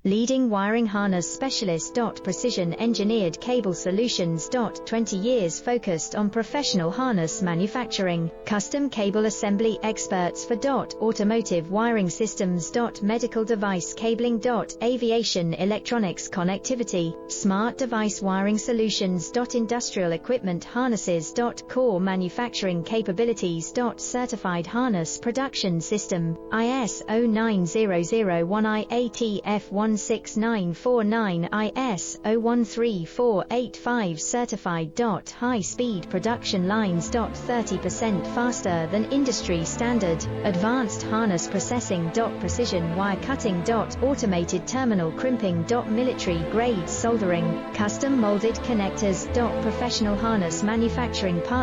Leading wiring harness specialist. Precision engineered cable solutions. 20 years focused on professional harness manufacturing. Custom cable assembly experts for automotive wiring systems. Medical device cabling. Aviation electronics connectivity. Smart device wiring solutions. Industrial equipment harnesses. Core manufacturing capabilities. Certified harness production system. ISO 9001 IATF 16949 ISO 13485 certified. High-speed production lines. 30% faster than industry standard. Advanced harness processing. Precision wire cutting. Automated terminal crimping. Military grade soldering. Custom molded connectors. Professional harness manufacturing partner.